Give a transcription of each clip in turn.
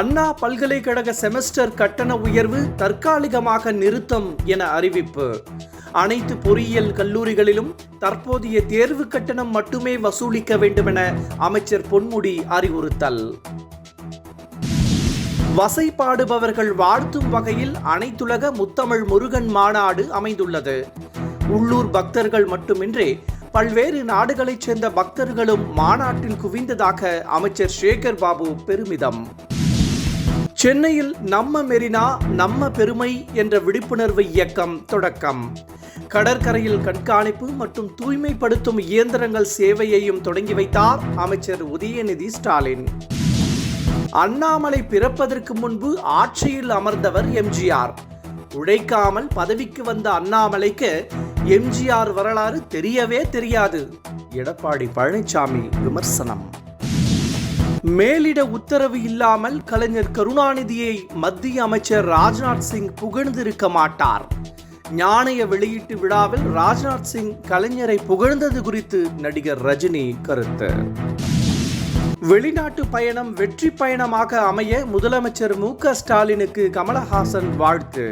அண்ணா பல்கலைக்கழக செமஸ்டர் கட்டண உயர்வு தற்காலிகமாக நிறுத்தம் என அறிவிப்பு. அனைத்து பொறியியல் கல்லூரிகளிலும் தற்போதைய தேர்வு கட்டணம் மட்டுமே வசூலிக்க வேண்டும் என அமைச்சர் பொன்முடி அறிவுறுத்தல். வசைபாடுபவர்கள் வாழ்த்தும் வகையில் அனைத்துலக முத்தமிழ் முருகன் மாநாடு அமைந்துள்ளது. உள்ளூர் பக்தர்கள் மட்டுமின்றி பல்வேறு நாடுகளைச் சேர்ந்த பக்தர்களும் மாநாட்டில் குவிந்ததாக அமைச்சர் சேகர் பாபு பெருமிதம். சென்னையில் நம்ம மெரினா நம்ம பெருமை என்ற விழிப்புணர்வு இயக்கம் தொடக்கம். கடற்கரையில் கண்காணிப்பு மற்றும் தூய்மைப்படுத்தும் இயந்திரங்கள் சேவையையும் தொடங்கி வைத்தார் அமைச்சர் உதயநிதி ஸ்டாலின். அண்ணாமலை பிறப்பதற்கு முன்பு ஆட்சியில் அமர்ந்தவர் எம்ஜிஆர். உழைக்காமல் பதவிக்கு வந்த அண்ணாமலைக்கு எம்ஜிஆர் வரலாறு தெரியவே தெரியாது. எடப்பாடி பழனிசாமி விமர்சனம். மேலிட உத்தரவு இல்லாமல் கலைஞர் கருணாநிதியை மத்திய அமைச்சர் ராஜ்நாத் சிங் புகழ்ந்திருக்க மாட்டார். ஞானய வெளியீட்டு விழாவில் ராஜ்நாத் சிங் கலைஞரை புகழ்ந்தது குறித்து நடிகர் ரஜினி கருத்து. வெளிநாட்டு பயணம் வெற்றி பயணமாக அமைய முதலமைச்சர் மு.க. ஸ்டாலினுக்கு கமலஹாசன் வாழ்த்து.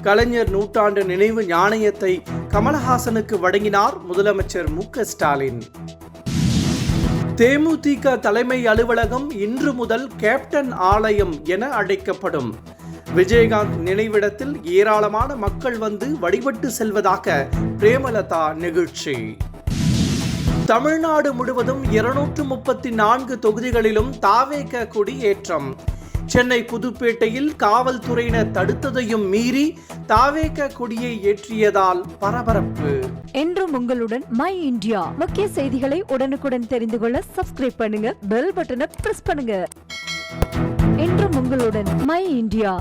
கலைஞர் நூற்றாண்டு நினைவு நாணயத்தை கமலஹாசனுக்கு வழங்கினார் முதலமைச்சர் மு.க. ஸ்டாலின். தேமுதிக தலைமை அலுவலகம் இன்று முதல் கேப்டன் ஆலயம் என அழைக்கப்படும். விஜயகாந்த் நினைவிடத்தில் ஏராளமான மக்கள் வந்து வழிபட்டு செல்வதாக பிரேமலதா நெகிழ்ச்சி. தமிழ்நாடு முழுவதும் 234 தொகுதிகளிலும் தாவேக கொடி ஏற்றம். சென்னை புதுப்பேட்டையில் காவல்துறையினர் தடுத்ததையும் மீறி தாவேக கொடியை ஏற்றியதால் பரபரப்பு. என்றும் உங்களுடன் மை இந்தியா. முக்கிய செய்திகளை உடனுக்குடன் தெரிந்து கொள்ள சப்ஸ்கிரைப் பண்ணுங்க, பெல் பட்டனை பிரஸ் பண்ணுங்க. என்றும் உங்களுடன் மை இந்தியா.